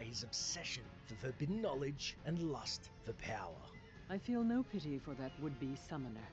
his obsession for forbidden knowledge and lust for power. I feel no pity for that would-be summoner.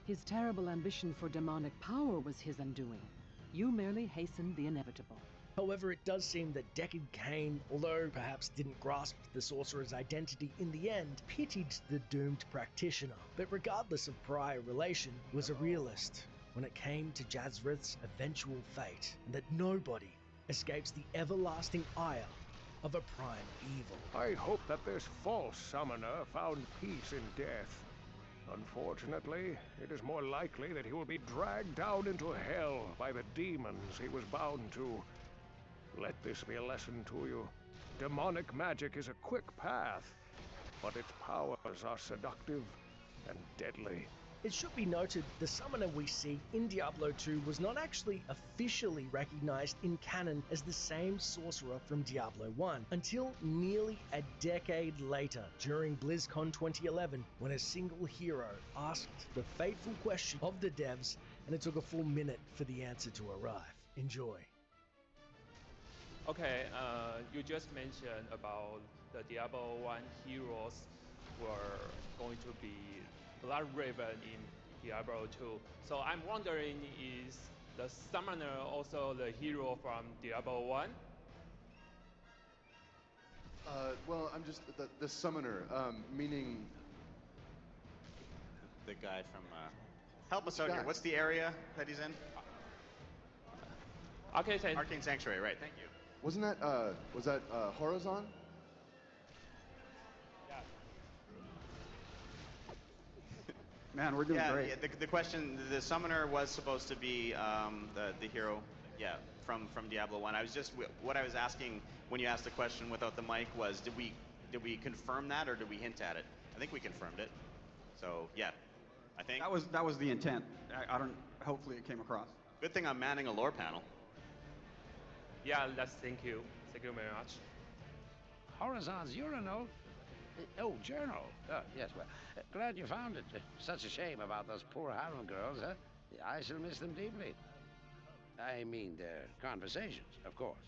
His terrible ambition for demonic power was his undoing. You merely hastened the inevitable. However, it does seem that Deckard Cain, although perhaps didn't grasp the sorcerer's identity in the end, pitied the doomed practitioner, but regardless of prior relation, was a realist when it came to Jazrith's eventual fate, and that nobody escapes the everlasting ire of a prime evil. I hope that this false summoner found peace in death. Unfortunately, it is more likely that he will be dragged down into hell by the demons he was bound to. Let this be a lesson to you. Demonic magic is a quick path, but its powers are seductive and deadly. It should be noted, the summoner we see in Diablo 2 was not actually officially recognized in canon as the same sorcerer from Diablo 1 until nearly a decade later during BlizzCon 2011, when a single hero asked the fateful question of the devs, and it took a full minute for the answer to arrive. Enjoy. Okay, you just mentioned about the Diablo 1 heroes were going to be Blood Raven in Diablo 2. So I'm wondering, is the Summoner also the hero from Diablo 1? Well, I'm just the Summoner, meaning the guy from. Help us out here. What's the area that he's in? Arcane Sanctuary, right? Thank you. Wasn't that was that Horizon? Yeah. Man, we're doing great. Yeah, the question, the summoner was supposed to be the hero, yeah, from Diablo 1. What I was asking when you asked the question without the mic was, did we confirm that or did we hint at it? I think we confirmed it. So yeah, I think That was the intent. I don't. Hopefully, it came across. Good thing I'm manning a lore panel. Yeah, thank you. Thank you very much. Horizon's urinal? Oh, journal. Oh, yes, well, glad you found it. Such a shame about those poor Harrow girls, huh? I shall miss them deeply. I mean, their conversations, of course.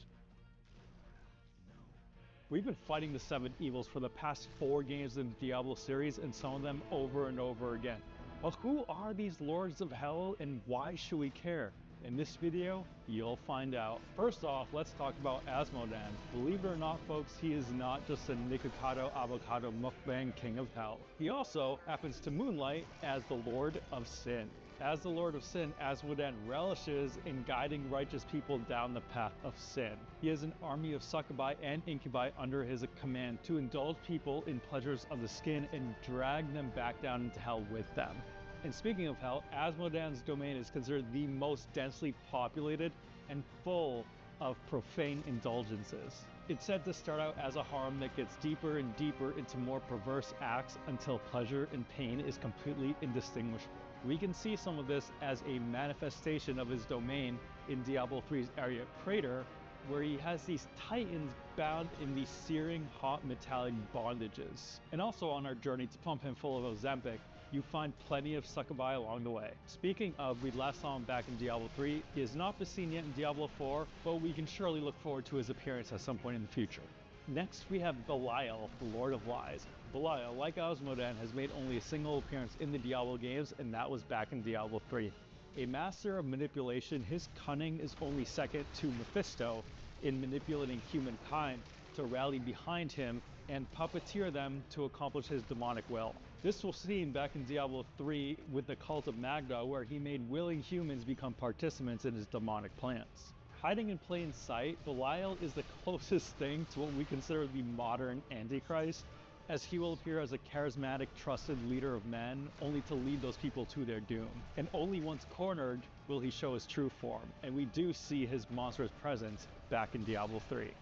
We've been fighting the 7 evils for the past 4 games in the Diablo series, and some of them over and over again. Well, who are these Lords of Hell, and why should we care? In this video, you'll find out. First off, let's talk about Asmodan. Believe it or not, folks, he is not just a Nikocado Avocado Mukbang King of Hell. He also happens to moonlight as the Lord of Sin. As the Lord of Sin, Asmodan relishes in guiding righteous people down the path of sin. He has an army of succubi and incubi under his command to indulge people in pleasures of the skin and drag them back down into hell with them. And speaking of hell, Asmodan's domain is considered the most densely populated and full of profane indulgences. It's said to start out as a harem that gets deeper and deeper into more perverse acts until pleasure and pain is completely indistinguishable. We can see some of this as a manifestation of his domain in Diablo 3's area Crater, where he has these titans bound in these searing hot metallic bondages. And also on our journey to pump him full of Ozempic, you find plenty of succubi along the way. Speaking of, we last saw him back in Diablo 3. He has not been seen yet in Diablo 4, but we can surely look forward to his appearance at some point in the future. Next, we have Belial, the Lord of Lies. Belial, like Asmodan, has made only a single appearance in the Diablo games, and that was back in Diablo 3. A master of manipulation, his cunning is only second to Mephisto in manipulating humankind to rally behind him and puppeteer them to accomplish his demonic will. This was seen back in Diablo 3 with the cult of Magda, where he made willing humans become participants in his demonic plans. Hiding in plain sight, Belial is the closest thing to what we consider the modern Antichrist, as he will appear as a charismatic, trusted leader of men, only to lead those people to their doom. And only once cornered will he show his true form, and we do see his monstrous presence back in Diablo 3.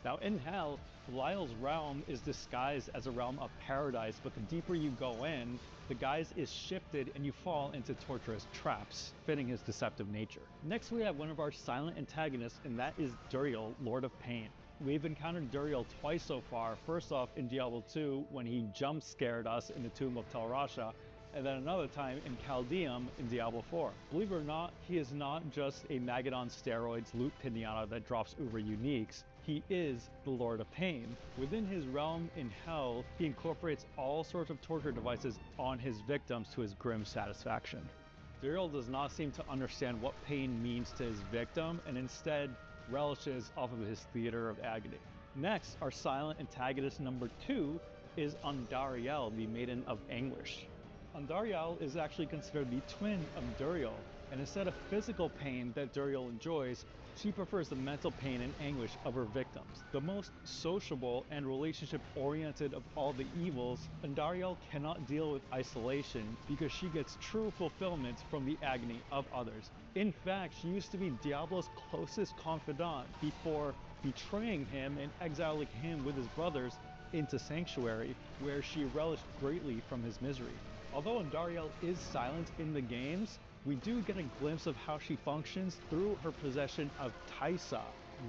Now in Hell, Belial's realm is disguised as a realm of paradise, but the deeper you go in, the guise is shifted and you fall into torturous traps, fitting his deceptive nature. Next we have one of our silent antagonists, and that is Duriel, Lord of Pain. We've encountered Duriel twice so far, first off in Diablo 2 when he jump scared us in the Tomb of Tel Rasha, and then another time in Chaldeum in Diablo 4. Believe it or not, he is not just a Magadon steroids loot pinata that drops uber uniques. He is the Lord of Pain. Within his realm in hell, he incorporates all sorts of torture devices on his victims to his grim satisfaction. Duriel does not seem to understand what pain means to his victim, and instead relishes off of his theater of agony. Next, our silent antagonist number 2 is Andariel, the Maiden of Anguish. Andariel is actually considered the twin of Duriel, and instead of physical pain that Duriel enjoys, she prefers the mental pain and anguish of her victims. The most sociable and relationship-oriented of all the evils, Andariel cannot deal with isolation because she gets true fulfillment from the agony of others. In fact, she used to be Diablo's closest confidant before betraying him and exiling him with his brothers into Sanctuary, where she relished greatly from his misery. Although Andariel is silent in the games, we do get a glimpse of how she functions through her possession of Taisa,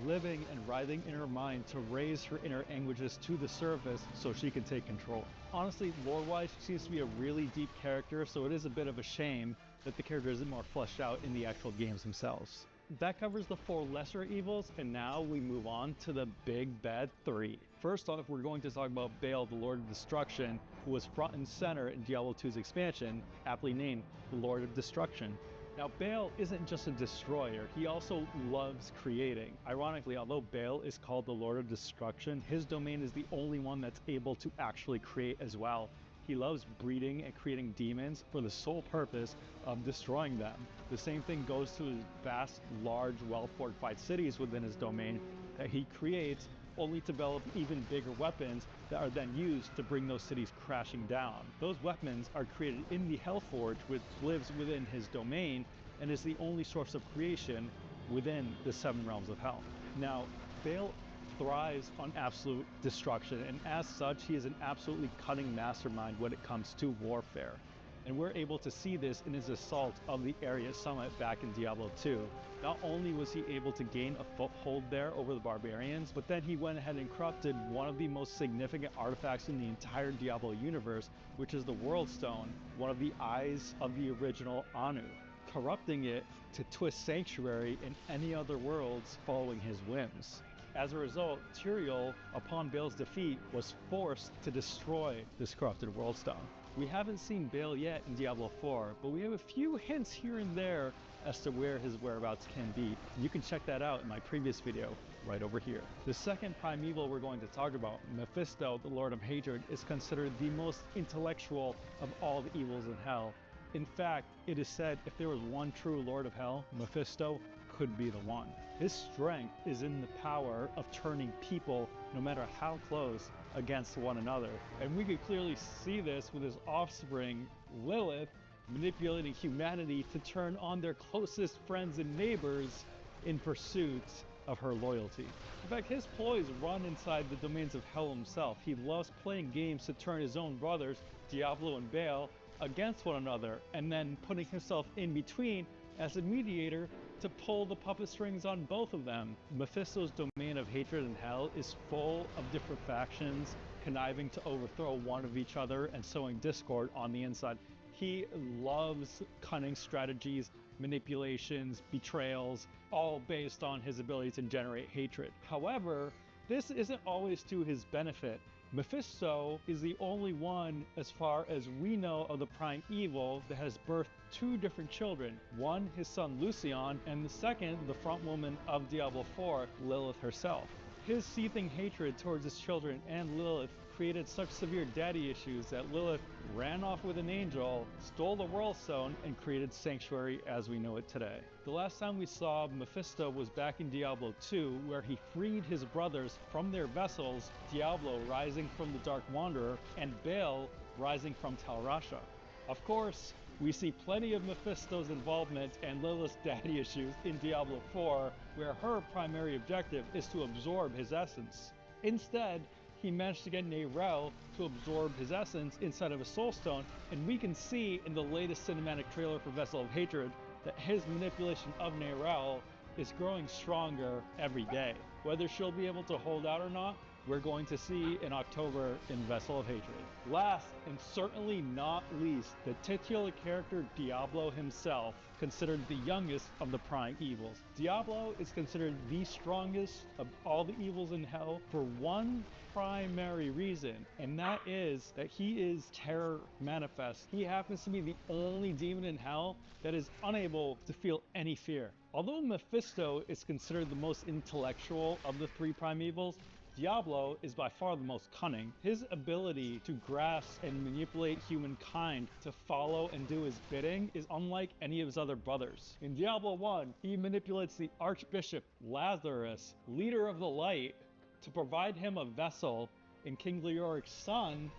living and writhing in her mind to raise her inner anguishes to the surface so she can take control. Honestly, lore-wise, she seems to be a really deep character, so it is a bit of a shame that the character isn't more fleshed out in the actual games themselves. That covers the 4 lesser evils, and now we move on to the big bad 3. First off, we're going to talk about Baal, the Lord of Destruction, who was front and center in Diablo 2's expansion, aptly named the Lord of Destruction. Now, Baal isn't just a destroyer, he also loves creating. Ironically, although Baal is called the Lord of Destruction, his domain is the only one that's able to actually create as well. He loves breeding and creating demons for the sole purpose of destroying them. The same thing goes to his vast, large, well-fortified cities within his domain that he creates, only to develop even bigger weapons that are then used to bring those cities crashing down. Those weapons are created in the Hellforge, which lives within his domain and is the only source of creation within the 7 realms of hell. Now, Baal thrives on absolute destruction, and as such, he is an absolutely cunning mastermind when it comes to warfare. And we're able to see this in his assault of the Area Summit back in Diablo 2. Not only was he able to gain a foothold there over the barbarians, but then he went ahead and corrupted one of the most significant artifacts in the entire Diablo universe, which is the World Stone, one of the eyes of the original Anu, corrupting it to twist Sanctuary and any other worlds following his whims. As a result, Tyrael, upon Baal's defeat, was forced to destroy this corrupted World Stone. We haven't seen Baal yet in Diablo 4, but we have a few hints here and there as to where his whereabouts can be. You can check that out in my previous video, right over here. The second primeval we're going to talk about, Mephisto, the Lord of Hatred, is considered the most intellectual of all the evils in hell. In fact, it is said if there was one true Lord of Hell, Mephisto could be the one. His strength is in the power of turning people, no matter how close, against one another. And we could clearly see this with his offspring, Lilith, manipulating humanity to turn on their closest friends and neighbors in pursuit of her loyalty. In fact, his ploys run inside the domains of hell himself. He loves playing games to turn his own brothers, Diablo and Baal, against one another, and then putting himself in between as a mediator to pull the puppet strings on both of them. Mephisto's domain of hatred and hell is full of different factions conniving to overthrow one of each other and sowing discord on the inside. He loves cunning strategies, manipulations, betrayals, all based on his ability to generate hatred. However, this isn't always to his benefit. Mephisto is the only one, as far as we know, of the prime evil that has birthed 2 different children. One, his son Lucian, and the second, the front woman of Diablo 4, Lilith herself. His seething hatred towards his children and Lilith created such severe daddy issues that Lilith ran off with an angel, stole the World Stone, and created Sanctuary as we know it today. The last time we saw Mephisto was back in Diablo 2, where he freed his brothers from their vessels, Diablo rising from the Dark Wanderer, and Baal rising from Tal Rasha. Of course, we see plenty of Mephisto's involvement and Lilith's daddy issues in Diablo 4, where her primary objective is to absorb his essence. Instead, he managed to get Neyrel to absorb his essence inside of a soul stone, and we can see in the latest cinematic trailer for Vessel of Hatred that his manipulation of Neyrel is growing stronger every day. Whether she'll be able to hold out or not, we're going to see in October in Vessel of Hatred. Last, and certainly not least, the titular character Diablo himself, considered the youngest of the prime evils. Diablo is considered the strongest of all the evils in hell for one primary reason, and that is that he is terror manifest. He happens to be the only demon in hell that is unable to feel any fear. Although Mephisto is considered the most intellectual of the three prime evils, Diablo is by far the most cunning. His ability to grasp and manipulate humankind to follow and do his bidding is unlike any of his other brothers. In Diablo 1, he manipulates the Archbishop Lazarus, leader of the light, to provide him a vessel in King Leoric's son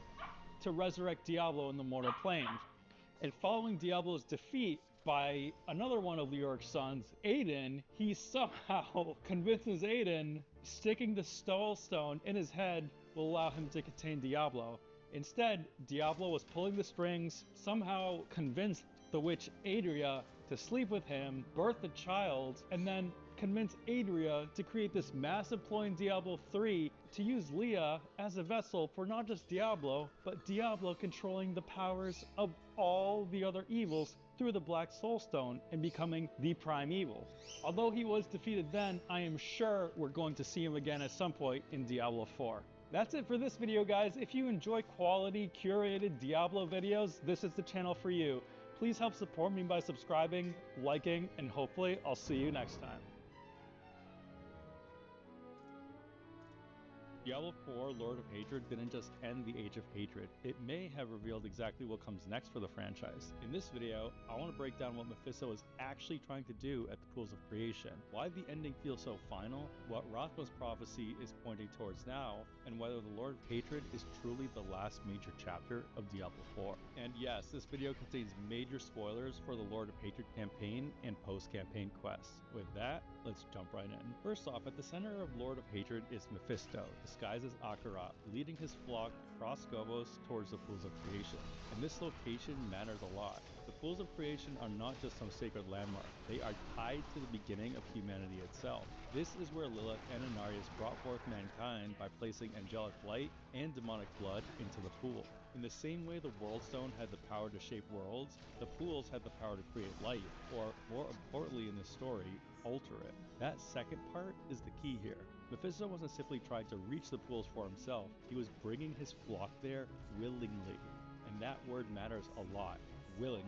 to resurrect Diablo in the mortal planes. And following Diablo's defeat by another one of Leoric's sons, Aiden, he somehow convinces Aiden sticking the Soul Stone in his head will allow him to contain Diablo. Instead, Diablo was pulling the strings, somehow convinced the witch Adria to sleep with him, birth a child, and then convince Adria to create this massive ploy in Diablo 3 to use Leah as a vessel for not just Diablo, but Diablo controlling the powers of all the other evils through the Black Soul Stone and becoming the prime evil. Although he was defeated then, I am sure we're going to see him again at some point in Diablo 4. That's it for this video, guys. If you enjoy quality, curated Diablo videos, this is the channel for you. Please help support me by subscribing, liking, and hopefully I'll see you next time. Diablo 4 Lord of Hatred didn't just end the Age of Hatred, it may have revealed exactly what comes next for the franchise. In this video, I want to break down what Mephisto is actually trying to do at the Pools of Creation, why the ending feels so final, what Rathma's prophecy is pointing towards now, and whether the Lord of Hatred is truly the last major chapter of Diablo 4. And yes, this video contains major spoilers for the Lord of Hatred campaign and post-campaign quests. With that, let's jump right in. First off, at the center of Lord of Hatred is Mephisto, disguised as Akarat, leading his flock across Gobos towards the Pools of Creation. And this location matters a lot. The Pools of Creation are not just some sacred landmark, they are tied to the beginning of humanity itself. This is where Lilith and Inarius brought forth mankind by placing angelic light and demonic blood into the pool. In the same way the World Stone had the power to shape worlds, the pools had the power to create light, or more importantly in this story, alter it. That second part is the key here. Mephisto wasn't simply trying to reach the pools for himself, he was bringing his flock there willingly. And that word matters a lot, willingly.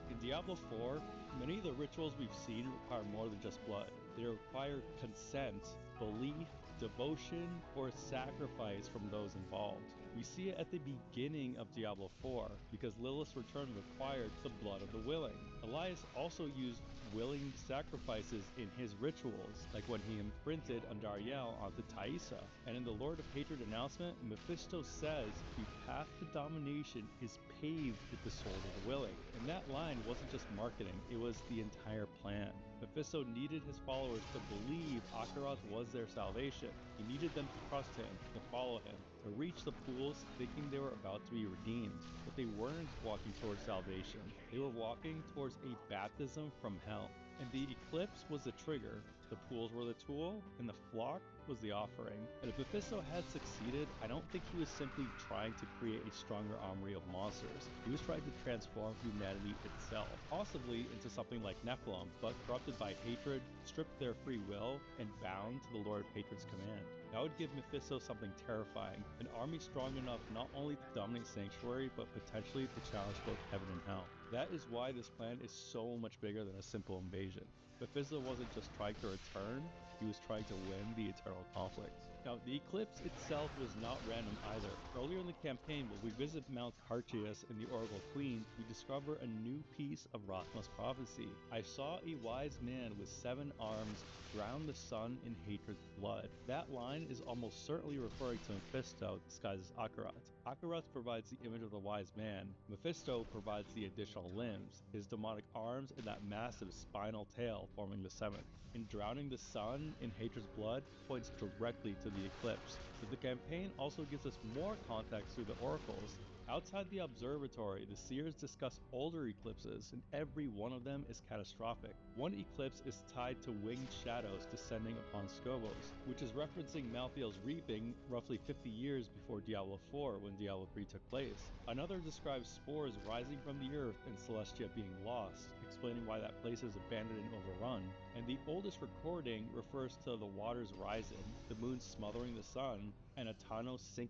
In Diablo 4, many of the rituals we've seen require more than just blood. They require consent, belief, devotion, or sacrifice from those involved. We see it at the beginning of Diablo 4, because Lilith's return required the blood of the willing. Elias also used willing sacrifices in his rituals, like when he imprinted Andariel onto Thaisa. And in the Lord of Hatred announcement, Mephisto says the path to domination is paved with the sword of the willing. And that line wasn't just marketing, it was the entire plan. Mephisto needed his followers to believe Akarat was their salvation. He needed them to trust him, to follow him, to reach the pools thinking they were about to be redeemed. But they weren't walking towards salvation. They were walking towards a baptism from hell. And the eclipse was the trigger, the pools were the tool, and the flock was the offering. And if Mephisto had succeeded, I don't think he was simply trying to create a stronger armory of monsters. He was trying to transform humanity itself, possibly into something like Nephilim, but corrupted by hatred, stripped their free will, and bound to the Lord of Hatred's command. That would give Mephisto something terrifying, an army strong enough not only to dominate Sanctuary, but potentially to challenge both heaven and hell. That is why this plan is so much bigger than a simple invasion. Mephisto wasn't just trying to return, he was trying to win the eternal conflict. Now, the eclipse itself was not random either. Earlier in the campaign, when we visit Mount Cartius and the Oracle Queen, we discover a new piece of Rathma's prophecy. I saw a wise man with 7 arms drown the sun in hatred's blood. That line is almost certainly referring to Mephisto, disguised as Akarat. Akarat provides the image of the wise man. Mephisto provides the additional limbs, his demonic arms and that massive spinal tail forming the 7th. And drowning the sun in hatred's blood points directly to after the eclipse, but the campaign also gives us more context through the oracles. Outside the observatory, the seers discuss older eclipses, and every one of them is catastrophic. One eclipse is tied to winged shadows descending upon Skobos, which is referencing Malthael's reaping roughly 50 years before Diablo 4 when Diablo 3 took place. Another describes spores rising from the earth and Celestia being lost, explaining why that place is abandoned and overrun. And the oldest recording refers to the waters rising, the moon smothering the sun, and Atanos sinking